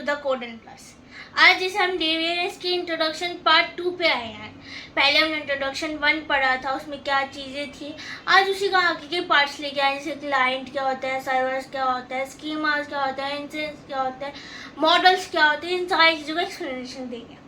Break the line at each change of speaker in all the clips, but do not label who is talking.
The codeine plus. आज जैसे हम डीबीएमएस की इंट्रोडक्शन पार्ट 2 पे आए हैं। पहले हमने इंट्रोडक्शन 1 पढ़ा था, उसमें क्या चीज़ें थी। आज उसी का आगे के पार्ट्स लेके आए, जैसे क्लाइंट क्या होता है, सर्वर्स क्या होता है, स्कीमास क्या होता है, इंस्टेंस क्या होता है, मॉडल्स क्या होते हैं, इन सारी चीज़ों का एक्सप्लेनेशन देंगे।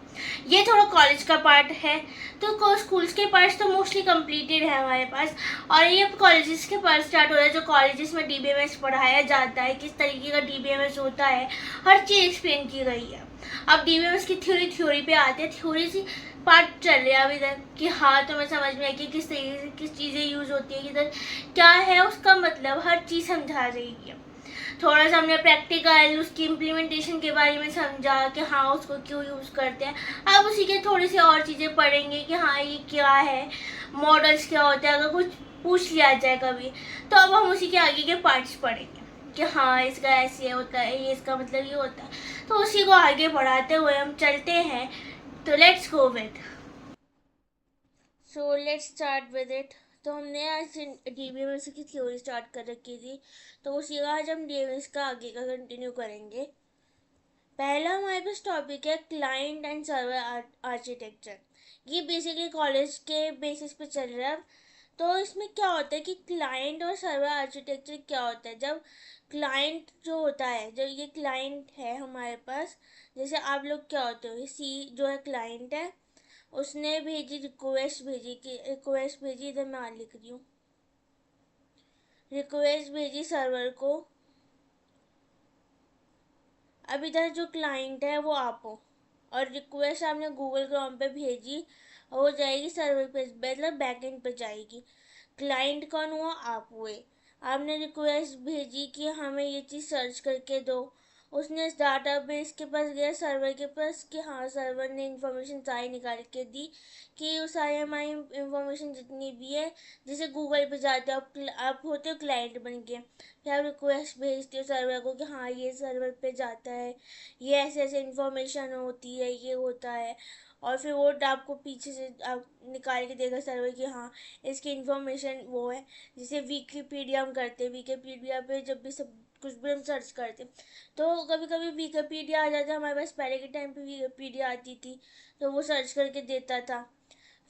ये थोड़ा कॉलेज का पार्ट है, तो स्कूल्स के पार्ट्स तो मोस्टली कंप्लीटेड है हमारे पास, और ये कॉलेजेस के पार्ट स्टार्ट हो रहा है, जो कॉलेजेस में डीबीएमएस पढ़ाया जाता है, किस तरीके का डीबीएमएस होता है, हर चीज़ एक्सप्लेन की गई है। अब डीबीएमएस की थ्योरी पे आते हैं। थ्योरी सी पार्ट चल रहा है अभी तक कि हाँ तुम्हें समझ में आए कि किस तरीके से किस चीज़ें यूज़ होती है, किधर क्या है उसका मतलब, हर चीज़ समझा रही है। थोड़ा सा हमने प्रैक्टिकल उसकी इम्प्लीमेंटेशन के बारे में समझा कि हाँ उसको क्यों यूज़ करते हैं। अब उसी के थोड़ी सी और चीज़ें पढ़ेंगे कि हाँ ये क्या है, मॉडल्स क्या होते हैं, अगर कुछ पूछ लिया जाए कभी तो अब हम उसी के आगे के पार्ट्स पढ़ेंगे कि हाँ इसका ऐसे होता है, ये इसका मतलब ये होता है। तो उसी को आगे बढ़ाते हुए हम चलते हैं। तो let's go with let's start with it. तो हमने आज डीबीएमएस की थ्योरी स्टार्ट कर रखी थी, तो उसी का आज हम डीबीएमएस का आगे का कंटिन्यू करेंगे। पहला हमारे पास टॉपिक है क्लाइंट एंड सर्वर आर्किटेक्चर। ये बेसिकली कॉलेज के बेसिस पे चल रहा है। तो इसमें क्या होता है कि क्लाइंट और सर्वर आर्किटेक्चर क्या होता है। जब क्लाइंट जो होता है, जब ये क्लाइंट है हमारे पास, जैसे आप लोग क्या होते हो, ये सी जो है क्लाइंट है, उसने भेजी रिक्वेस्ट, भेजी कि रिक्वेस्ट भेजी, इधर मैं लिख रही हूँ, रिक्वेस्ट भेजी सर्वर को। अब इधर जो क्लाइंट है वो आप हो, और रिक्वेस्ट आपने गूगल क्रोम पे भेजी, हो जाएगी सर्वर पे, मतलब बैकएंड पे जाएगी। क्लाइंट कौन हुआ, आप हुए। आपने रिक्वेस्ट भेजी कि हमें ये चीज़ सर्च करके दो, उसने इस डाटाबेस के पास गया, सर्वर के पास, कि हाँ सर्वर ने इंफॉर्मेशन सारी निकाल के दी कि उस सारी हमारी इंफॉर्मेशन जितनी भी है, जैसे गूगल पे जाते हो आप होते हो क्लाइंट बन के, फिर आप रिक्वेस्ट भेजते हो सर्वर को कि हाँ ये सर्वर पे जाता है, ये ऐसे ऐसे इंफॉर्मेशन होती है, ये होता है, और फिर वो आपको पीछे से आप निकाल के देगा सर्वर की हाँ इसकी इंफॉर्मेशन वो है। जैसे विकीपीडिया हम करते हैं, विकीपीडिया पे जब भी सब कुछ भी हम सर्च करते तो कभी कभी विकीपीडिया आ जाता है हमारे पास। पहले के टाइम पे विकीपीडिया आती थी तो वो सर्च करके देता था।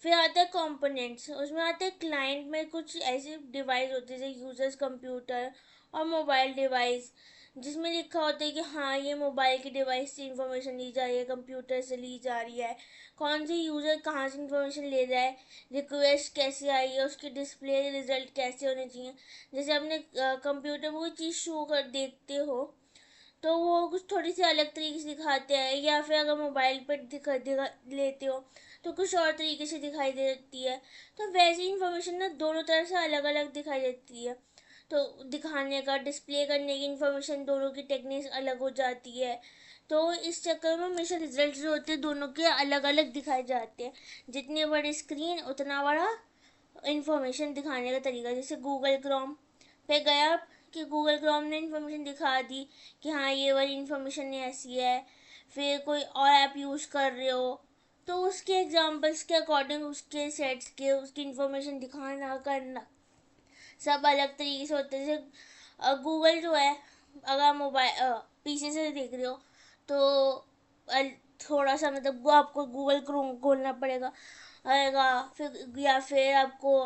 फिर आता है कंपोनेंट्स, उसमें आते हैं क्लाइंट में कुछ ऐसे डिवाइस होते हैं जैसे यूजर्स कंप्यूटर और मोबाइल डिवाइस, जिसमें लिखा होता है कि हाँ ये मोबाइल की डिवाइस से इंफॉर्मेशन ली जा रही है, कंप्यूटर से ली जा रही है, कौन से यूज़र कहाँ से इंफॉर्मेशन ले रहा है, रिक्वेस्ट कैसे आई है, उसकी डिस्प्ले रिजल्ट कैसे होने चाहिए। जैसे अपने कंप्यूटर में कोई चीज़ शो कर देखते हो तो वो कुछ थोड़ी सी अलग तरीके से दिखाते हैं, या फिर अगर मोबाइल पर दिखा लेते हो तो कुछ और तरीके से दिखाई देती है। तो वैसी इंफॉर्मेशन ना दोनों तरफ से अलग अलग दिखाई देती है। तो दिखाने का, डिस्प्ले करने की इंफॉर्मेशन दोनों की टेक्निक्स अलग हो जाती है। तो इस चक्कर में हमेशा रिजल्ट जो होते हैं दोनों के अलग अलग दिखाए जाते हैं। जितनी बड़ी स्क्रीन उतना बड़ा इंफॉर्मेशन दिखाने का तरीका। जैसे गूगल क्रोम पे गया कि गूगल क्रोम ने इंफॉर्मेशन दिखा दी कि हाँ ये वाली इंफॉर्मेशन ऐसी है। फिर कोई और ऐप यूज़ कर रहे हो तो उसके एग्जांपल्स के अकॉर्डिंग उसके सेट्स के उसकी इंफॉर्मेशन दिखाना करना सब अलग तरीके से होते हैं। जैसे गूगल जो है, अगर मोबाइल पीसी से देख रहे हो तो थोड़ा सा मतलब वो आपको गूगल क्रोम खोलना पड़ेगा आएगा। फिर या फिर आपको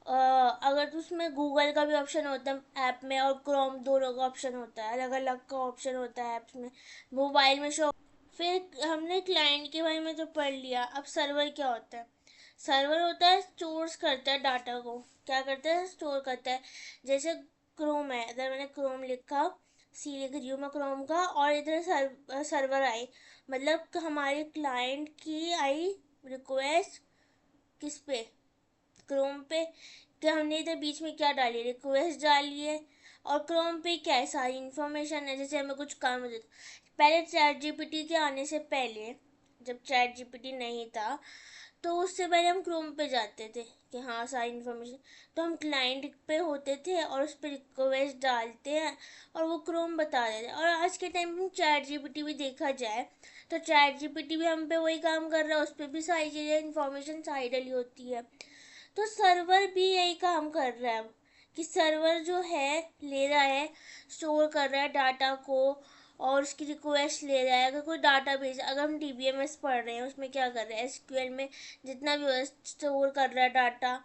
अगर तो उसमें गूगल का भी ऑप्शन होता है ऐप में, और क्रोम दोनों का ऑप्शन होता है, अलग अलग का ऑप्शन होता है ऐप्स में, मोबाइल में शो। फिर हमने क्लाइंट के बारे में तो पढ़ लिया। अब सर्वर क्या होता है। सर्वर होता है स्टोर्स करता है डाटा को, क्या करता है, स्टोर करता है। जैसे क्रोम है, अगर मैंने क्रोम लिखा, सी लिख रही हूँ मैं क्रोम का, और इधर सर्वर आई, मतलब हमारे क्लाइंट की आई रिक्वेस्ट किस पे, क्रोम पे, कि हमने इधर बीच में क्या डाली, रिक्वेस्ट डाली है। और क्रोम पे क्या है, सारी इन्फॉर्मेशन है। जैसे हमें कुछ काम हो जाता, पहले चैट जीपीटी के आने से पहले, जब चैट जीपीटी नहीं था तो उससे पहले हम क्रोम पे जाते थे कि हाँ सारी इन्फॉर्मेशन, तो हम क्लाइंट पे होते थे और उस पर रिक्वेस्ट डालते हैं और वो क्रोम बता देते हैं। और आज के टाइम में चैट जीपीटी भी देखा जाए तो चैट जीपीटी भी हम पे वही काम कर रहा है, उस पर भी सारी चीज़ें इन्फॉर्मेशन सारी डली होती है। तो सर्वर भी यही काम कर रहा है कि सर्वर जो है ले रहा है, स्टोर कर रहा है डाटा को, और उसकी रिक्वेस्ट ले रहा है। अगर कोई डाटाबेस, अगर हम डीबीएमएस पढ़ रहे हैं, उसमें क्या कर रहे हैं, एसक्यूएल में जितना भी स्टोर कर रहा है डाटा,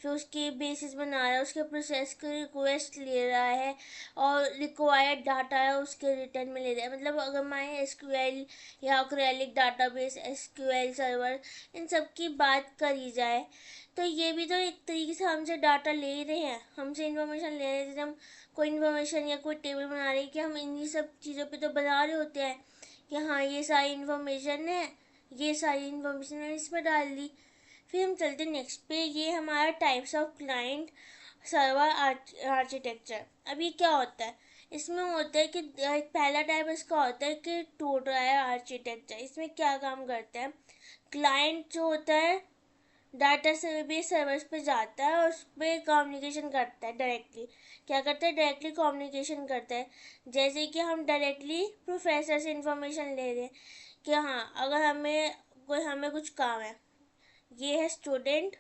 फिर उसकी बेसिस बना रहा है, उसके प्रोसेस की रिक्वेस्ट ले रहा है और रिक्वायर्ड डाटा है उसके रिटर्न में ले रहा है। मतलब अगर माई एसक्यूएल या क्रेलिक डाटाबेस, एसक्यूएल सर्वर, इन सब की बात करी जाए तो ये भी तो एक तरीके से हमसे डाटा ले रहे हैं, हमसे इन्फॉर्मेशन ले रहे हैं। जैसे हम कोई इन्फॉर्मेशन या कोई टेबल बना रहे हैं कि हम इन्हीं सब चीज़ों पे तो बना रहे होते हैं कि हाँ ये सारी इन्फॉर्मेशन है, ये सारी इन्फॉर्मेशन मैंने इसमें डाल दी। फिर हम चलते नेक्स्ट पे, ये हमारा types of client server architecture. अब ये क्या होता है, इसमें होता है कि एक पहला टाइप इसका होता है कि टोट टायर आर्किटेक्चर। इसमें क्या काम करता है, क्लाइंट जो होता है डाटा बेस सर्वर्स पे जाता है और उस पर कम्युनिकेशन करता है डायरेक्टली। क्या करता है, डायरेक्टली कम्युनिकेशन करता है। जैसे कि हम डायरेक्टली प्रोफेसर से इंफॉर्मेशन ले रहे हैं कि हाँ अगर हमें कुछ काम है, ये है स्टूडेंट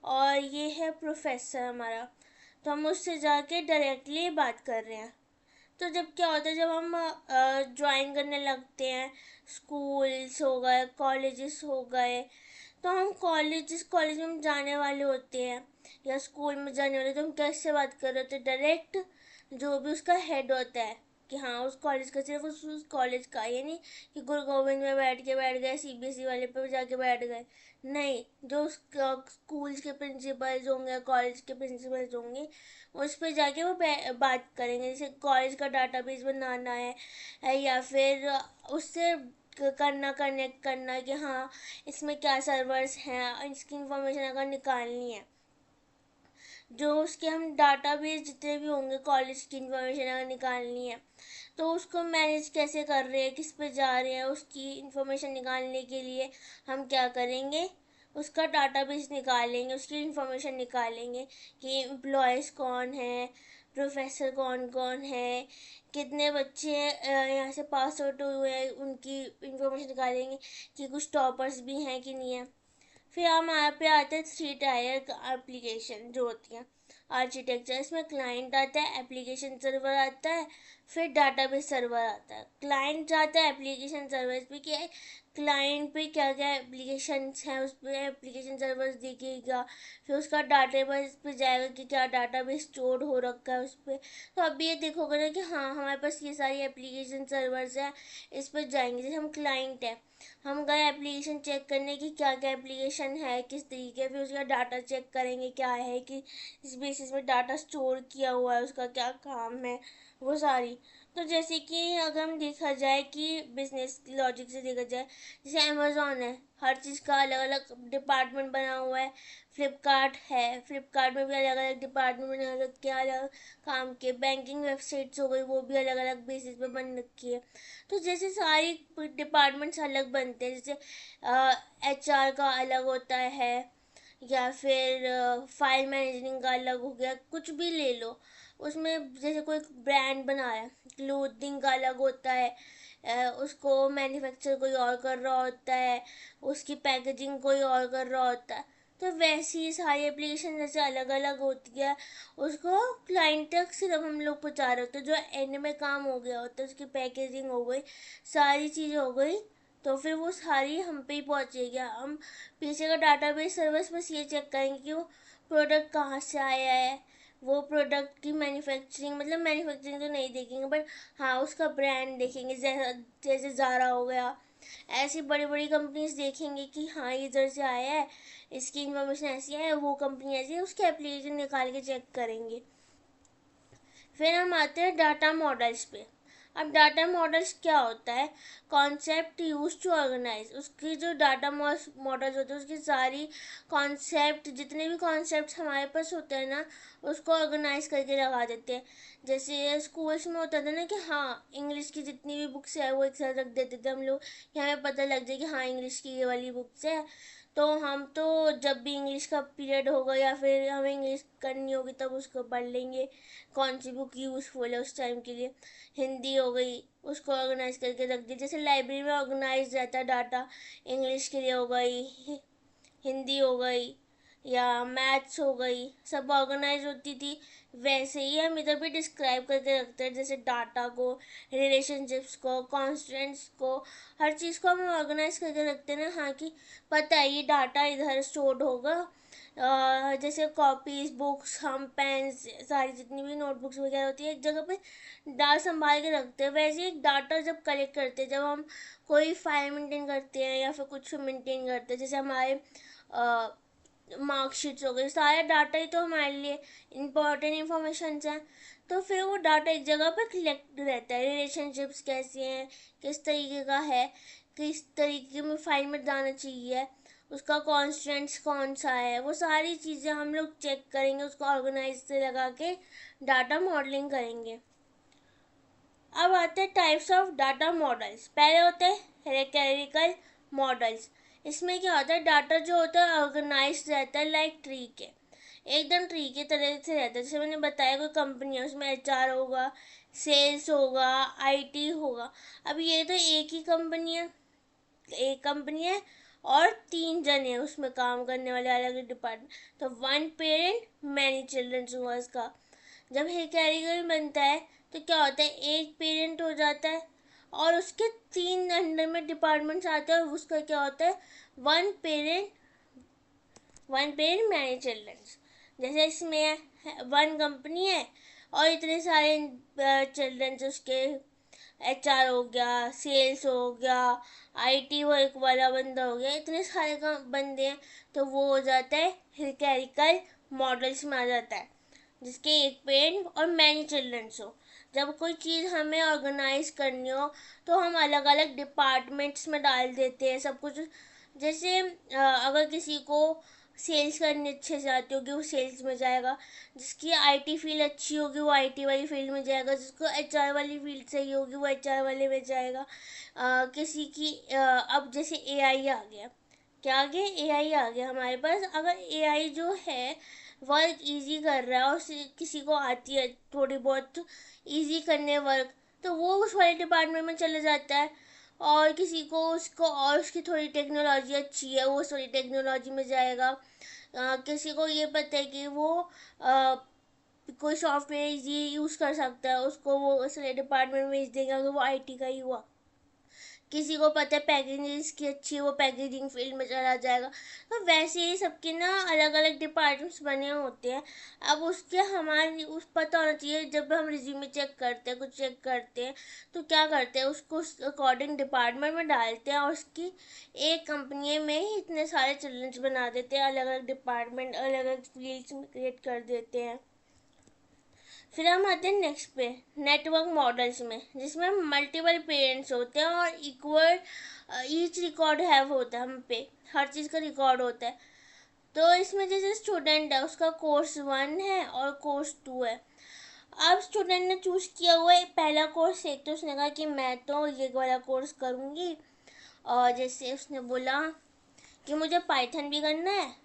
और ये है प्रोफेसर हमारा, तो हम उससे जाके डायरेक्टली बात कर रहे हैं। तो जब क्या होता है, जब हम ज्वाइन करने लगते हैं, स्कूल्स हो गए, कॉलेजेस हो गए, तो हम कॉलेज में हम जाने वाले होते हैं या स्कूल में जाने वाले, तो हम कैसे बात कर रहे होते हैं, डायरेक्ट जो भी उसका हेड होता है कि हाँ उस कॉलेज का, सिर्फ उस कॉलेज का, ये नहीं कि गुरु गोविंद में बैठ गए, सीबीएसई वाले पे जाके बैठ गए, नहीं, जो स्कूल्स के प्रिंसिपल्स होंगे, कॉलेज के प्रिंसिपल्स होंगे, उस पर जाके वो बात करेंगे। जैसे कॉलेज का डाटाबेस बनाना है या फिर उससे कनेक्ट करना कि हाँ इसमें क्या सर्वर्स हैं, इसकी इंफॉर्मेशन अगर निकालनी है, जो उसके हम डाटाबेस जितने भी होंगे, कॉलेज की इंफॉर्मेशन अगर निकालनी है तो उसको मैनेज कैसे कर रहे हैं, किस पे जा रहे हैं, उसकी इंफॉर्मेशन निकालने के लिए हम क्या करेंगे, उसका डाटाबेस निकालेंगे, उसकी इंफॉर्मेशन निकालेंगे कि एम्प्लॉयज़ कौन है, प्रोफेसर कौन कौन है, कितने बच्चे यहाँ से पास आउट हुए हैं, उनकी इंफॉर्मेशन निकालेंगे कि कुछ टॉपर्स भी हैं कि नहीं है। फिर हम यहाँ पे आते हैं थ्री टायर एप्लीकेशन जो होती हैं आर्किटेक्चर। इसमें क्लाइंट आता है, एप्लीकेशन सर्वर आता है, फिर डाटाबेस सर्वर आता है। क्लाइंट जाता है एप्लीकेशन सर्वर पे, क्या है क्लाइंट पे क्या क्या एप्लीकेशंस हैं, उस पर एप्लीकेशन सर्वर देखेगा, फिर उसका डाटाबेस पे जाएगा कि क्या डाटाबेस स्टोर हो रखा है उस पर। तो अभी ये देखोगे ना कि हाँ हमारे पास ये सारी एप्लीकेशन सर्वर्स हैं, इस पर जाएंगे। जैसे हम क्लाइंट है, हम गए एप्लीकेशन चेक करने की क्या क्या एप्लीकेशन है, किस तरीके, फिर उसका डाटा चेक करेंगे क्या है, कि इस बेसिस में डाटा स्टोर किया हुआ है, उसका क्या काम है, वो सारी। तो जैसे कि अगर हम देखा जाए कि बिजनेस लॉजिक से देखा जाए, जैसे अमेज़ॉन है, हर चीज़ का अलग अलग डिपार्टमेंट बना हुआ है। फ्लिपकार्ट है, फ्लिपकार्ट में भी अलग अलग डिपार्टमेंट बना रखे हैं अलग काम के। बैंकिंग वेबसाइट्स हो गई, वो भी अलग अलग बेसिस पे बन रखी है। तो जैसे सारी डिपार्टमेंट्स अलग बनते हैं, जैसे एचआर का अलग होता है या फिर फाइल मैनेजरिंग का अलग हो गया, कुछ भी ले लो। उसमें जैसे कोई ब्रांड बना है, क्लोथिंग का अलग होता है, उसको मैन्युफैक्चर कोई और कर रहा होता है, उसकी पैकेजिंग कोई और कर रहा होता है। तो वैसे ही सारी एप्लीकेशन जैसे अलग अलग होती है, उसको क्लाइंट तक सिर्फ हम लोग पहुँचा रहे होते हैं। जो एंड में काम हो गया होता है, उसकी पैकेजिंग हो गई, सारी चीज़ हो गई, तो फिर वो सारी हम पे ही पहुँचेगी। हम पीछे का डाटाबेस सर्विस बस ये चेक करेंगे कि वो प्रोडक्ट कहाँ से आया है, वो प्रोडक्ट की मैन्युफैक्चरिंग, मतलब मैन्युफैक्चरिंग तो नहीं देखेंगे बट हाँ उसका ब्रांड देखेंगे। जैसे ज़ारा हो गया, ऐसी बड़ी बड़ी कंपनीज देखेंगे कि हाँ ये इधर से आया है, इसकी इन्फॉर्मेशन ऐसी है, वो कंपनी ऐसी है, उसके एप्लीकेशन निकाल के चेक करेंगे। फिर हम आते हैं डाटा मॉडल्स पे। अब डाटा मॉडल्स क्या होता है, कॉन्सेप्ट यूज टू ऑर्गेनाइज। उसकी जो डाटा मॉडल्स होते हैं, उसकी सारी कॉन्सेप्ट, जितने भी कॉन्सेप्ट हमारे पास होते हैं ना, उसको ऑर्गेनाइज करके लगा देते हैं। जैसे स्कूल्स में होता था ना कि हाँ इंग्लिश की जितनी भी बुक्स है वो एक साथ रख देते थे हम लोग, कि हमें पता लग जाए कि हाँ इंग्लिश की ये वाली बुक्स है। तो हम तो जब भी इंग्लिश का पीरियड होगा या फिर हमें इंग्लिश करनी होगी तब उसको पढ़ लेंगे, कौन सी बुक यूज़फुल है उस टाइम के लिए। हिंदी हो गई, उसको ऑर्गेनाइज करके रख दी, जैसे लाइब्रेरी में ऑर्गेनाइज रहता है डाटा, इंग्लिश के लिए हो गई, हिंदी हो गई, या मैथ्स हो गई, सब ऑर्गेनाइज होती थी। वैसे ही हम इधर भी डिस्क्राइब करके रखते हैं, जैसे डाटा को, रिलेशनशिप्स को, कॉन्स्टेंट्स को, हर चीज़ को हम ऑर्गेनाइज करके रखते हैं ना। हाँ कि पता है ये डाटा इधर स्टोर्ड होगा। जैसे कॉपीज, बुक्स, हम पेन्स, सारी जितनी भी नोटबुक्स वगैरह होती है एक जगह पे डाल संभाल के रखते हैं। वैसे एक डाटा जब कलेक्ट करते हैं, जब हम कोई फाइल मेंटेन करते हैं या फिर कुछ मेंटेन करते हैं, जैसे हमारे मार्कशीट्स हो गई, सारा डाटा ही तो हमारे लिए इम्पोर्टेंट इंफॉर्मेशन है। तो फिर वो डाटा एक जगह पर कलेक्ट रहता है। रिलेशनशिप्स कैसी हैं, किस तरीके का है, किस तरीके में फाइल में जाना चाहिए, उसका कॉन्स्टेंट्स कौन सा है, वो सारी चीज़ें हम लोग चेक करेंगे, उसको ऑर्गेनाइज से लगा के डाटा मॉडलिंग करेंगे। अब आते हैं टाइप्स ऑफ डाटा मॉडल्स। पहले होते हैं हियरार्किकल मॉडल्स। इसमें क्या होता है, डाटा जो होता है ऑर्गेनाइज रहता है लाइक ट्री के, एकदम ट्री की तरह से रहता है। जैसे मैंने बताया कोई कंपनी है, उसमें एचआर होगा, सेल्स होगा, आईटी होगा। अब ये तो एक ही कंपनी है, एक कंपनी है और 3 जने हैं उसमें काम करने वाले, अलग अलग डिपार्टमेंट। तो वन पेरेंट मैनी चिल्ड्रंस हुआ इसका। जब हियरार्किकल बनता है तो क्या होता है, एक पेरेंट हो जाता है और उसके 3 अंडर में डिपार्टमेंट्स आते हैं, और उसका क्या होता है, one parent, one parent many childrens. जैसे इसमें वन कंपनी है और इतने सारे चिल्ड्रंस, उसके एचआर हो गया, सेल्स हो गया, आईटी वर्क वाला बंदा हो गया, इतने सारे बंदे हैं। तो वो हो जाता है हियरार्किकल मॉडल्स में आ जाता है, जिसके एक पेरेंट और मैनी चिल्ड्रंस हो। जब कोई चीज़ हमें ऑर्गेनाइज करनी हो तो हम अलग अलग डिपार्टमेंट्स में डाल देते हैं सब कुछ। जैसे अगर किसी को सेल्स करनी अच्छे से आती होगी वो सेल्स में जाएगा, जिसकी आईटी फील्ड अच्छी होगी वो आईटी वाली फील्ड में जाएगा, जिसको एचआर वाली फील्ड सही होगी वो एचआर वाले में जाएगा। किसी की अब जैसे एआई आ गया, क्या आ गया, एआई आ गया हमारे पास। अगर एआई जो है वर्क इजी कर रहा है और किसी को आती है थोड़ी बहुत इजी करने वर्क, तो वो उस वाले डिपार्टमेंट में चले जाता है। और किसी को उसको और उसकी थोड़ी टेक्नोलॉजी अच्छी है, वो उस वाली टेक्नोलॉजी में जाएगा। किसी को ये पता है कि वो कोई सॉफ्टवेयर इजी यूज़ कर सकता है, उसको वो उस डिपार्टमेंट में भेज देगा अगर वो आईटी का ही हुआ। किसी को पता है पैकेजिंग इसकी अच्छी है, वो पैकेजिंग फील्ड में चला जाएगा। तो वैसे ही सबके ना अलग अलग डिपार्टमेंट्स बने होते हैं। अब उसके हमारे उस पता होना चाहिए, जब हम रिज्यूमे चेक करते हैं, कुछ चेक करते हैं, तो क्या करते हैं, उसको अकॉर्डिंग डिपार्टमेंट में डालते हैं और उसकी एक कंपनी में ही इतने सारे चिल्ड्रंस बना देते हैं, अलग अलग डिपार्टमेंट अलग अलग फील्ड्स में क्रिएट कर देते हैं। फिर हम आते हैं नेक्स्ट पे, नेटवर्क मॉडल्स में, जिसमें मल्टीपल पेरेंट्स होते हैं और इक्वल ईच रिकॉर्ड हैव होता है, हम पे हर चीज़ का रिकॉर्ड होता है। तो इसमें जैसे स्टूडेंट है, उसका कोर्स 1 है और कोर्स 2 है। अब स्टूडेंट ने चूज़ किया हुआ है पहला कोर्स एक, तो उसने कहा कि मैं तो ये वाला कोर्स करूँगी। और जैसे उसने बोला कि मुझे पाइथन भी करना है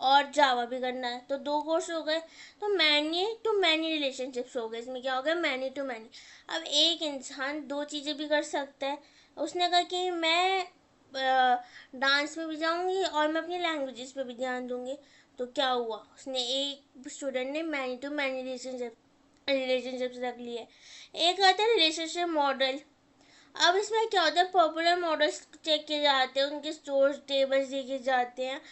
और जावा भी करना है, तो 2 कोर्स हो गए। तो मैनी टू मैनी रिलेशनशिप्स हो गए। इसमें क्या हो गया, मैनी टू मैनी। अब एक इंसान 2 चीज़ें भी कर सकता है। उसने कहा कि मैं डांस में भी जाऊंगी और मैं अपनी लैंग्वेजेस पे भी ध्यान दूंगी। तो क्या हुआ, उसने एक स्टूडेंट ने मैनी टू मैनी रिलेशनशिप्स रख लिए। एक आता है रिलेशनशिप मॉडल। अब इसमें क्या होता है, पॉपुलर मॉडल्स चेक किए जाते हैं, उनके स्टोर्स टेबल्स देखे जाते हैं,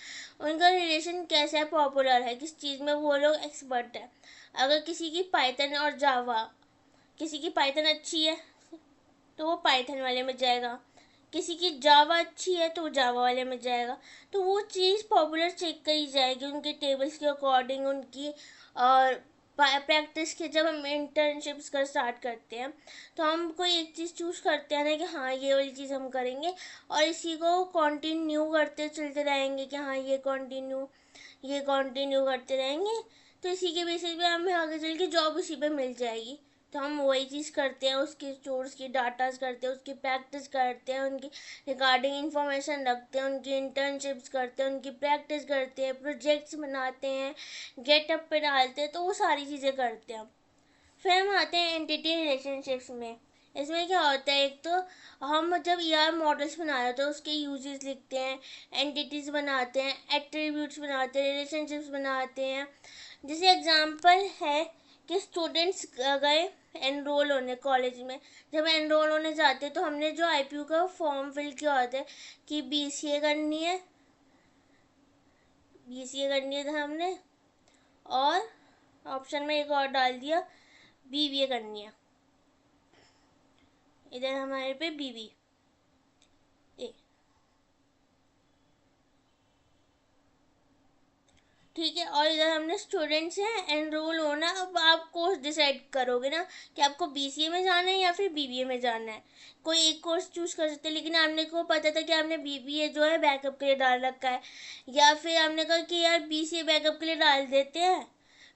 उनका रिलेशन कैसा है, पॉपुलर है, किस चीज़ में वो लोग एक्सपर्ट है। अगर किसी की पाइथन और जावा, किसी की पाइथन अच्छी है तो वो पाइथन वाले में जाएगा, किसी की जावा अच्छी है तो वो जावा वाले में जाएगा। तो वो चीज़ पॉपुलर चेक करी जाएगी उनके टेबल्स के अकॉर्डिंग, उनकी और प्रैक्टिस के। जब हम इंटर्नशिप्स कर स्टार्ट करते हैं तो हम कोई एक चीज़ चूज़ करते हैं ना कि हाँ ये वाली चीज़ हम करेंगे, और इसी को कंटिन्यू करते चलते रहेंगे कि हाँ ये कंटिन्यू करते रहेंगे। तो इसी के बेसिस पे हमें आगे चल के जॉब उसी पे मिल जाएगी। तो हम वही चीज़ करते हैं, उसकी स्टोर्स की डाटाज करते हैं, उसकी प्रैक्टिस करते हैं, उनकी रिगार्डिंग इंफॉर्मेशन रखते हैं, उनकी इंटर्नशिप्स करते हैं, उनकी प्रैक्टिस करते हैं, प्रोजेक्ट्स बनाते हैं, गेटअप पे डालते हैं, तो वो सारी चीज़ें करते हैं। फिर हम आते हैं एंटिटी रिलेशनशिप्स में। इसमें क्या होता है, एक तो हम जब ER मॉडल्स बना रहे हैं तो उसके यूजेस लिखते हैं, एंटिटीज बनाते हैं, एट्रीब्यूट्स बनाते हैं, रिलेशनशिप्स बनाते हैं। जैसे एग्जांपल है कि स्टूडेंट्स गए एनरोल होने कॉलेज में। जब एनरोल होने जाते हैं तो हमने जो IPU का फॉर्म फिल किया होता है कि BCA करनी है, था हमने, और ऑप्शन में एक और डाल दिया BBA करनी है। इधर हमारे पे BBA। ठीक है, और इधर हमने स्टूडेंट्स हैं एनरोल होना। अब आप कोर्स डिसाइड करोगे ना कि आपको BCA में जाना है या फिर BBA में जाना है। कोई एक कोर्स चूज कर सकते हैं, लेकिन आपने को पता था कि आपने BBA जो है बैकअप के लिए डाल रखा है, या फिर आपने कहा कि यार BCA बैकअप के लिए डाल देते हैं,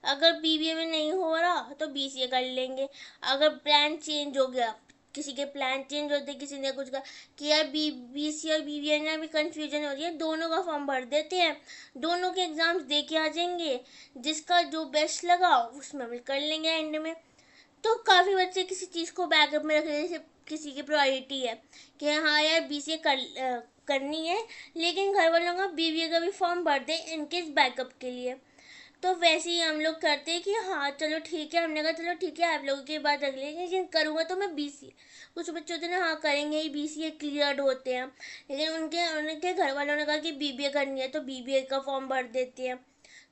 अगर BBA में नहीं हो रहा तो BCA कर लेंगे। अगर प्लान चेंज हो गया, किसी के प्लान चेंज होते, किसी ने कुछ कहा कि यार BCA और BBA में अभी कन्फ्यूजन हो रही है, दोनों का फॉर्म भर देते हैं, दोनों के एग्जाम्स दे के आ जाएंगे, जिसका जो बेस्ट लगा उसमें हम कर लेंगे एंड में। तो काफ़ी बच्चे किसी चीज़ को बैकअप में रख रहे हैं। किसी की प्रायोरिटी है कि हाँ यार BCA करनी है, लेकिन घर वालों का BBA का भी फॉर्म भर दे इनकेस बैकअप के लिए। तो वैसे ही हम लोग करते हैं कि हाँ चलो ठीक है, हमने कहा चलो ठीक है आप लोगों की बात रख लेंगे, लेकिन करूँगा तो मैं BCA। कुछ बच्चे होते हैं ना, हाँ करेंगे ही, BCA क्लियर्ड होते हैं, लेकिन उनके घर वालों ने कहा कि BBA करनी है तो BBA का फॉर्म भर देते हैं।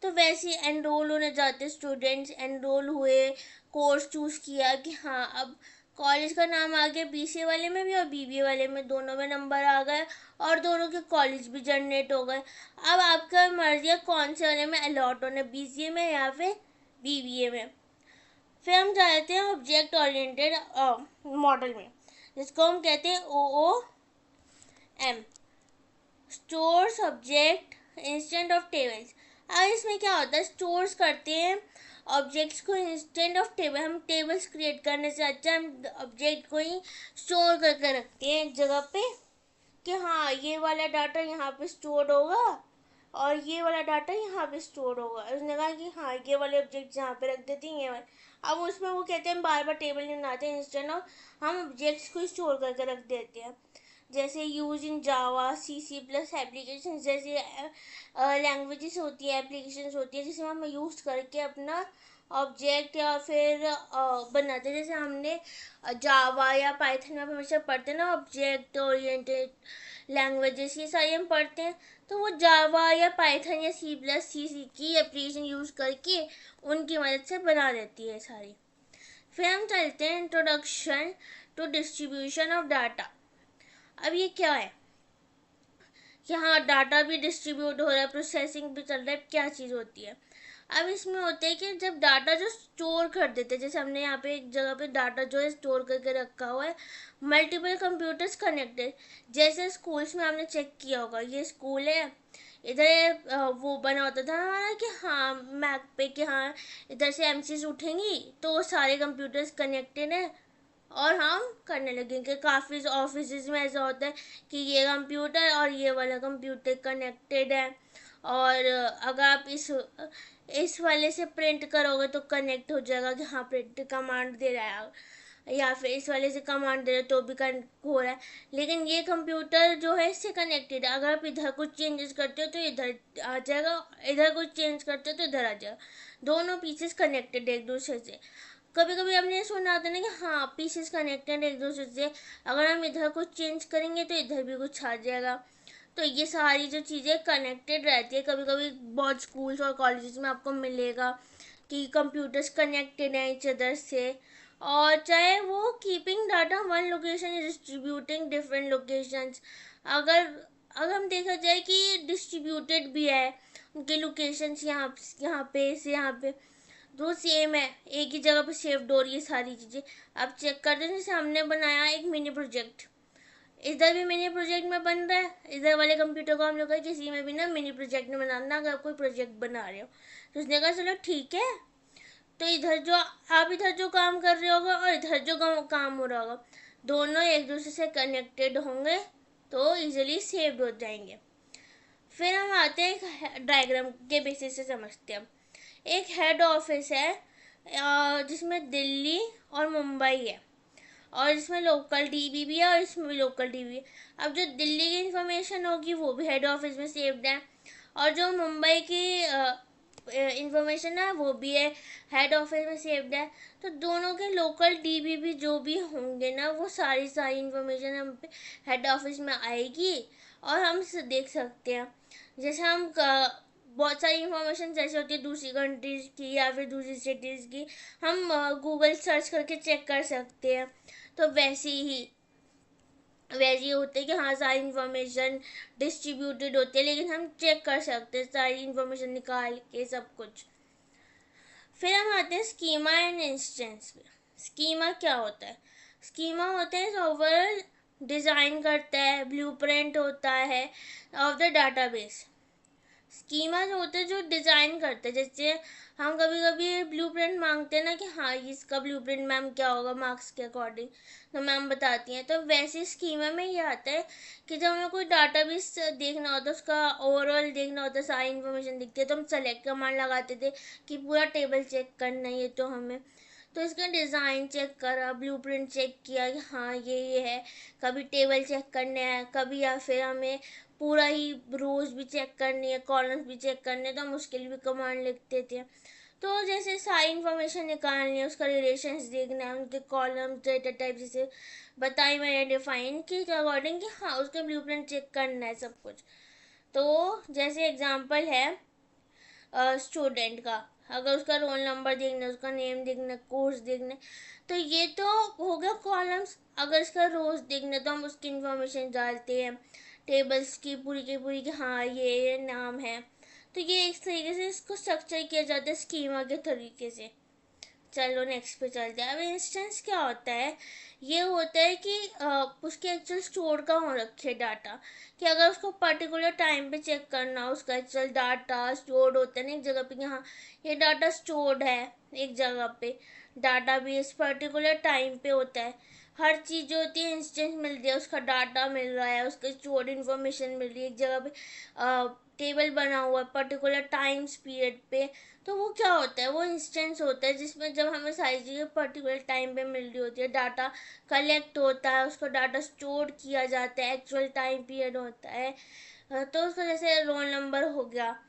तो वैसे ही एनरोल होने जाते स्टूडेंट्स, एनरोल हुए, कोर्स चूज़ किया कि हाँ अब कॉलेज का नाम आ गया BCA वाले में भी और BBA वाले में, दोनों में नंबर आ गए और दोनों के कॉलेज भी जनरेट हो गए। अब आपका मर्जी है कौन से वाले में अलॉट होना, BCA में या फिर BBA में। फिर हम जाते हैं ऑब्जेक्ट ओरिएंटेड मॉडल में, जिसको हम कहते हैं OOM, stores object instant of tables. अब इसमें क्या होता है, स्टोर्स करते हैं ऑब्जेक्ट्स को इंस्टेंट ऑफ टेबल। हम टेबल्स क्रिएट करने से अच्छा हम ऑब्जेक्ट को ही स्टोर करके रखते हैं एक जगह पे कि हाँ ये वाला डाटा यहाँ पे स्टोर होगा और ये वाला डाटा यहाँ पे स्टोर होगा। उसने कहा कि हाँ ये वाले ऑब्जेक्ट यहाँ पे रख देते हैं, ये वाले। अब उसमें वो कहते हैं बार बार टेबल नहीं बनाते, इंस्टेंट ऑफ हम ऑब्जेक्ट्स को स्टोर करके रख देते हैं। जैसे use in Java, C++ application जैसे लैंग्वेजेस होती है, एप्लीकेशंस होती है, जिसे हम यूज़ करके अपना ऑब्जेक्ट या फिर बनाते हैं। जैसे हमने जावा या पाइथन में हमेशा पढ़ते हैं ना, ऑब्जेक्ट ओरिएंटेड लैंग्वेजेस, ये सारी हम पढ़ते हैं। तो वो जावा या पाइथन या C++ की एप्लीकेशन यूज़ करके उनकी मदद से बना देती है सारी। फिर हम चलते हैं introduction to distribution of data. अब ये क्या है कि हाँ डाटा भी डिस्ट्रीब्यूट हो रहा है, प्रोसेसिंग भी चल रहा है, क्या चीज़ होती है। अब इसमें होता है कि जब डाटा जो स्टोर कर देते हैं, जैसे हमने यहाँ पे एक जगह पे डाटा जो है स्टोर करके रखा हुआ है, मल्टीपल कंप्यूटर्स कनेक्टेड। जैसे स्कूल्स में आपने चेक किया होगा, ये स्कूल है, इधर वो बना होता था हमारा कि हाँ मैप पे कि हाँ इधर से MCs उठेंगी तो सारे कंप्यूटर्स कनेक्टेड हैं और हम करने लगेंगे। काफ़ी ऑफिस में ऐसा होता है कि ये कंप्यूटर और ये वाला कंप्यूटर कनेक्टेड है, और अगर आप इस वाले से प्रिंट करोगे तो कनेक्ट हो जाएगा कि हाँ प्रिंट कमांड दे रहा है, या फिर इस वाले से कमांड दे रहे तो भी हो रहा है। लेकिन ये कंप्यूटर जो है इससे कनेक्टेड है, अगर आप इधर कुछ चेंजेस करते हो तो इधर आ जाएगा, इधर कुछ चेंज करते हो तो इधर आ जाएगा। दोनों पीसेस कनेक्टेड है एक दूसरे से। कभी कभी आपने ये सुना होता है ना कि हाँ पीसेस कनेक्टेड एक दूसरे से, अगर हम इधर कुछ चेंज करेंगे तो इधर भी कुछ आ जाएगा। तो ये सारी जो चीज़ें कनेक्टेड रहती है। कभी कभी बहुत स्कूल्स और कॉलेजेस में आपको मिलेगा कि कंप्यूटर्स कनेक्टेड हैं इच अदर से, और चाहे वो keeping data one location distributing different locations. अगर अगर हम देखा जाए कि डिस्ट्रीब्यूटेड भी है, उनके लोकेशंस यहाँ पे से यहाँ पे तो सेम है, एक ही जगह पे सेव्ड हो रही है सारी चीज़ें। अब चेक करते हैं, जैसे हमने बनाया एक मिनी प्रोजेक्ट, इधर भी मिनी प्रोजेक्ट में बन रहा है, इधर वाले कंप्यूटर को हम लोग किसी में भी ना मिनी प्रोजेक्ट में बनाना, अगर आप कोई प्रोजेक्ट बना रहे हो तो उसने कहा चलो ठीक है। तो इधर जो आप इधर जो काम कर रहे होगा और इधर जो काम हो रहा होगा, दोनों एक दूसरे से कनेक्टेड होंगे तो इजीली सेव्ड हो जाएंगे। फिर हम आते हैं डायग्राम के बेसिस से समझते हैं। एक हेड ऑफिस है जिसमें दिल्ली और मुंबई है, और इसमें लोकल डीबी भी है और इसमें भी लोकल डीबी है। अब जो दिल्ली की इंफॉर्मेशन होगी वो भी हेड ऑफिस में सेव्ड है, और जो मुंबई की इंफॉर्मेशन है वो भी है हेड ऑफिस में सेव्ड है। तो दोनों के लोकल डीबी भी जो भी होंगे ना, वो सारी सारी इंफॉर्मेशन हम पे हेड ऑफिस में आएगी और हम इसे देख सकते हैं। जैसे हम बहुत सारी इंफॉर्मेशन जैसे होती है दूसरी कंट्रीज़ की या फिर दूसरी सिटीज़ की, हम गूगल सर्च करके चेक कर सकते हैं। तो वैसे ही होते हैं कि हाँ सारी इंफॉर्मेशन डिस्ट्रीब्यूटेड होती है, लेकिन हम चेक कर सकते हैं सारी इंफॉर्मेशन निकाल के सब कुछ। फिर हम आते हैं स्कीमा एंड इंस्टेंस पे। स्कीमा क्या होता है? स्कीमा होता है सॉफ्टवेयर डिज़ाइन करता है, ब्लूप्रिंट होता है ऑफ द डाटाबेस। स्कीमा जो होते हैं जो डिज़ाइन करते हैं, जैसे हम कभी कभी ब्लूप्रिंट मांगते हैं ना कि हाँ इसका ब्लूप्रिंट मैम क्या होगा मार्क्स के अकॉर्डिंग, तो मैम बताती हैं। तो वैसे स्कीमा में ये आता है कि जब हमें कोई डाटाबेस देखना होता है, उसका ओवरऑल देखना होता है, सारी इन्फॉर्मेशन दिखती है, तो हम सेलेक्ट कमांड लगाते थे कि पूरा टेबल चेक करना है तो हमें। तो इसका डिज़ाइन चेक करा, ब्लूप्रिंट चेक किया कि हाँ ये है। कभी टेबल चेक करना है, कभी या फिर हमें पूरा ही रोज भी चेक करनी है, कॉलम्स भी चेक करने हैं, तो हम उसके लिए भी कमांड लिखते थे। तो जैसे सारी इन्फॉर्मेशन निकालनी है, उसका रिलेशंस देखना है, उनके कॉलम्स डेटा टाइप जैसे बताई मैंने डिफाइन के अकॉर्डिंग कि हाँ उसके ब्लूप्रिंट चेक करना है सब कुछ। तो जैसे एग्जांपल है स्टूडेंट का, अगर उसका रोल नंबर देखना है, उसका नेम देखना है, कोर्स देखना है, तो ये तो हो गया कॉलम्स। अगर इसका रोज देखना है तो हम उसकी इंफॉर्मेशन डालते हैं टेबल्स की पूरी कि हाँ ये नाम है। तो ये इस तरीके से इसको स्ट्रक्चर किया जाता है स्कीमा के तरीके से। चलो नेक्स्ट पे चलते हैं। अब इंस्टेंस क्या होता है? ये होता है कि उसके एक्चुअल स्टोर का हो रखे डाटा, कि अगर उसको पर्टिकुलर टाइम पे चेक करना, उसका एक्चुअल डाटा स्टोर्ड होता है ना एक जगह पे कि हाँ ये डाटा स्टोर्ड है एक जगह पे, डाटा भी इस पर्टिकुलर टाइम पे होता है। हर चीज़ जो होती है इंस्टेंस मिल रही है, उसका डाटा मिल रहा है, उसका स्टोर्ड इन्फॉर्मेशन मिल रही है एक जगह पे, टेबल बना हुआ है पर्टिकुलर टाइम्स पीरियड पे। तो वो क्या होता है? वो इंस्टेंस होता है जिसमें जब हमें सारी चीज़ें पर्टिकुलर टाइम पे मिल रही होती है, डाटा कलेक्ट होता है, उसको डाटा स्टोर किया जाता है, एक्चुअल टाइम पीरियड होता है। तो उसका जैसे रोल नंबर हो गया,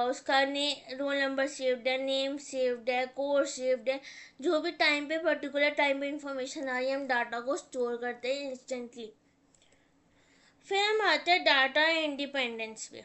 उसका ने रोल नंबर सेव्ड है, नेम सेव्ड है, कोर्स सेव्ड है, जो भी टाइम पे पर्टिकुलर टाइम पे इंफॉर्मेशन आ रही है हम डाटा को स्टोर करते हैं इंस्टेंटली। फिर हम आते हैं डाटा इंडिपेंडेंस पे।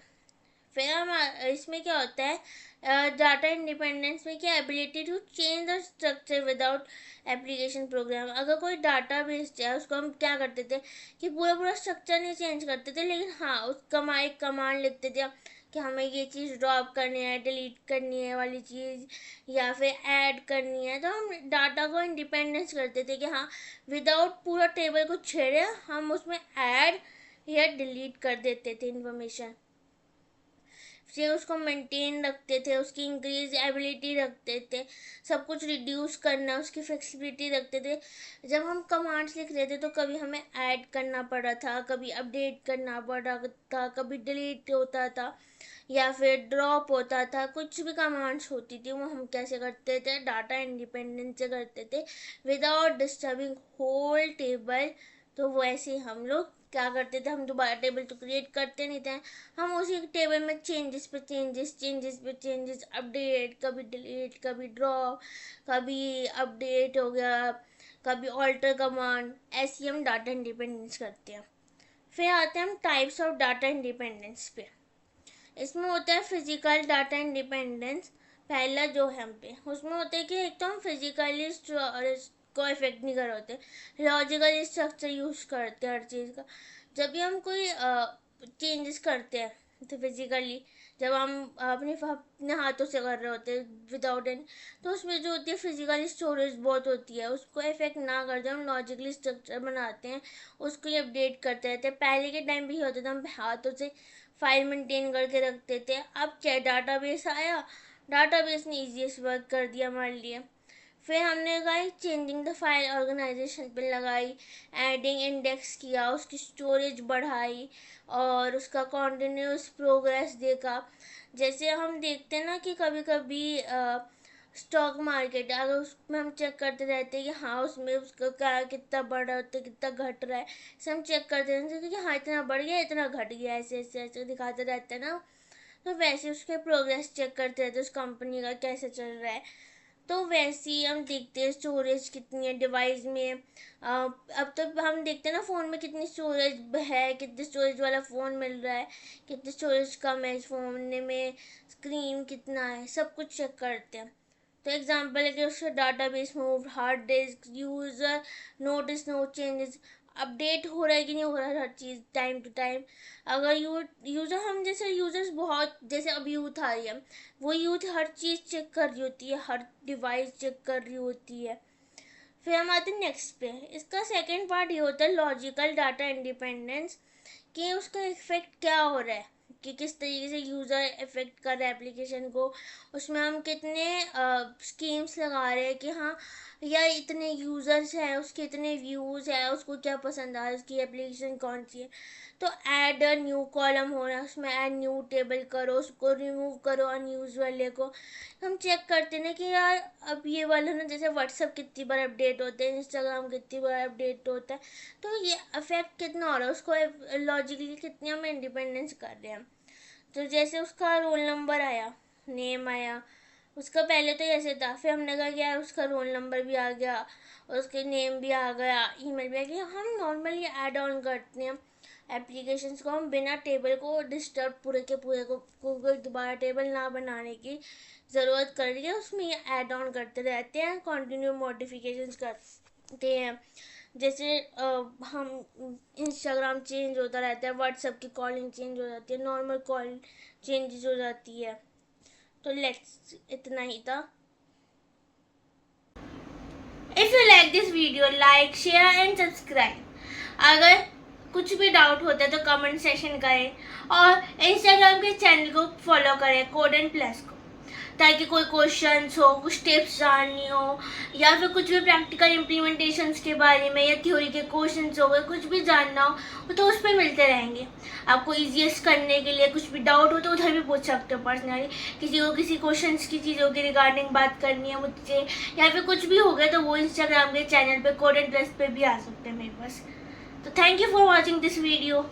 फिर हम इसमें क्या होता है डाटा इंडिपेंडेंस में, क्या ability to change the structure without application program. अगर कोई डाटा बेस है उसको हम क्या करते थे कि पूरा पूरा स्ट्रक्चर नहीं चेंज करते थे, लेकिन हाँ उसका एक कमांड लिखते थे कि हमें ये चीज़ ड्रॉप करनी है, डिलीट करनी है वाली चीज़, या फिर ऐड करनी है। तो हम डाटा को इंडिपेंडेंस करते थे कि हाँ विदाउट पूरा टेबल को छेड़े हम उसमें ऐड या डिलीट कर देते थे इंफॉर्मेशन। फिर उसको मेंटेन रखते थे, उसकी इंक्रीज एबिलिटी रखते थे, सब कुछ रिड्यूस करना उसकी फ्लेक्सिबिलिटी रखते थे। जब हम कमांड्स लिख रहे थे तो कभी हमें ऐड करना पड़ा था, कभी अपडेट करना पड़ा था, कभी डिलीट होता था या फिर ड्रॉप होता था। कुछ भी कमांड्स होती थी वो हम कैसे करते थे? डाटा इंडिपेंडेंस से करते थे विदाउट डिस्टर्बिंग होल टेबल। तो वैसे हम लोग क्या करते थे, हम दोबारा टेबल तो क्रिएट करते नहीं थे, हम उसी टेबल में चेंजेस पे चेंजेस, चेंजेस पे चेंजेस, अपडेट, कभी डिलीट, कभी ड्रॉप, कभी अपडेट हो गया, कभी ऑल्टर कमांड, ऐसे हम डाटा इंडिपेंडेंस करते हैं। फिर आते हैं हम टाइप्स ऑफ डाटा इंडिपेंडेंस पे। इसमें होता है फिजिकल डाटा इंडिपेंडेंस। पहला जो है हम पे उसमें होता है कि एक तो हम फिजिकली स्टोरेज को इफेक्ट नहीं कर होते, लॉजिकल स्ट्रक्चर यूज करते हैं हर चीज़ का। जब भी हम कोई चेंजेस करते हैं तो फिजिकली, जब हम अपने हाथों से कर रहे होते हैं विदाउट एनी, तो उसमें जो होती है फिजिकल स्टोरेज बहुत होती है, उसको इफेक्ट ना करते हम लॉजिकली स्ट्रक्चर बनाते हैं, उसको ही अपडेट करते रहते हैं। पहले के टाइम भी होता था हम हाथों से फाइल मेंटेन करके रखते थे। अब क्या डाटाबेस आया, डाटाबेस ने ईजीएस्ट वर्क कर दिया हमारे लिए। फिर हमने लगाई चेंजिंग द फाइल ऑर्गेनाइजेशन पे लगाई, एडिंग इंडेक्स किया, उसकी स्टोरेज बढ़ाई और उसका कॉन्टिन्यूस प्रोग्रेस देखा। जैसे हम देखते हैं ना कि कभी कभी स्टॉक मार्केट है, अगर उसमें हम चेक करते रहते हैं कि हाँ उसमें उसका क्या कितना बढ़ रहा है कितना घट रहा है, इसे हम चेक करते रहते हैं कि हाँ इतना बढ़ गया इतना घट गया, ऐसे ऐसे ऐसे दिखाते रहते हैं ना। तो वैसे उसके प्रोग्रेस चेक करते रहते हैं उस कंपनी का कैसे चल रहा है। तो वैसे ही हम देखते हैं स्टोरेज कितनी है डिवाइस में। अब तो हम देखते हैं ना फ़ोन में कितनी स्टोरेज है, कितनी स्टोरेज वाला फ़ोन मिल रहा है, कितनी स्टोरेज कम है इस फ़ोन में, स्क्रीन कितना है, सब कुछ चेक करते हैं। तो एग्जांपल है कि उसका database move, hard disk, user notice, no changes, update हो रहा है कि नहीं हो रहा है हर चीज़ टाइम टू टाइम। अगर यूज़र हम जैसे यूज़र्स बहुत, जैसे अब यूथ आ रही है, वो यूथ हर चीज़ चेक कर रही होती है, हर डिवाइस चेक कर रही होती है। फिर हम आते हैं नेक्स्ट पे। इसका सेकंड पार्ट ये होता है लॉजिकल डाटा इंडिपेंडेंस, कि उसका इफेक्ट क्या हो रहा है, कि किस तरीके से यूज़र इफेक्ट कर रहा है एप्लीकेशन को। उसमें हम कितने स्कीम्स लगा रहे हैं कि हाँ या इतने यूज़र्स हैं, उसके इतने व्यूज़ हैं, उसको क्या पसंद आ रहा है, उसकी एप्लीकेशन कौन सी है। तो ऐड अ न्यू कॉलम हो रहा है, उसमें ऐड न्यू टेबल करो, उसको रिमूव करो अनयूज वाले को। हम चेक करते हैं ना कि यार अब ये वाला ना, जैसे व्हाट्सअप कितनी बार अपडेट होते हैं, इंस्टाग्राम कितनी बार अपडेट होता है, तो ये अफेक्ट कितना हो रहा है उसको, लॉजिकली कितनी हम इंडिपेंडेंस कर रहे हैं। तो जैसे उसका रोल नंबर आया, नेम आया, उसका पहले तो ऐसे था, फिर हमने कहा कि यार उसका रोल नंबर भी आ गया, उसके नेम भी आ गया, ईमेल भी आ गया। हम नॉर्मली ऐड ऑन करते हैं एप्लीकेशंस को, हम बिना टेबल को डिस्टर्ब पूरे के पूरे को कोई दोबारा टेबल ना बनाने की ज़रूरत कर रही है, उसमें ये ऐड ऑन करते रहते हैं, कंटिन्यू मॉडिफिकेशंस करते हैं। जैसे हम इंस्टाग्राम चेंज होता रहता है, व्हाट्सएप की कॉलिंग चेंज हो जाती है, नॉर्मल कॉल चेंजेस हो जाती है। तो लेट्स इतना ही था। If you like this video, like share and subscribe. अगर कुछ भी डाउट होता है तो कमेंट सेशन करें, और इंस्टाग्राम के चैनल को फॉलो करें कोड एंड प्लस को, ताकि कोई क्वेश्चंस हो, कुछ टिप्स जाननी हो, या फिर कुछ भी प्रैक्टिकल इम्प्लीमेंटेशंस के बारे में या थ्योरी के क्वेश्चंस हो गए, कुछ भी जानना हो तो उस पर मिलते रहेंगे। आपको ईजीएस्ट करने के लिए कुछ भी डाउट हो तो उधर भी पूछ सकते हो पर्सनली, किसी को किसी क्वेश्चंस की चीज़ों की रिगार्डिंग बात करनी है मुझसे, या फिर कुछ भी हो गया तो वो इंस्टाग्राम के चैनल पे कोड एंड प्लस पे भी आ सकते हैं मेरे पास। तो thank you for watching this video.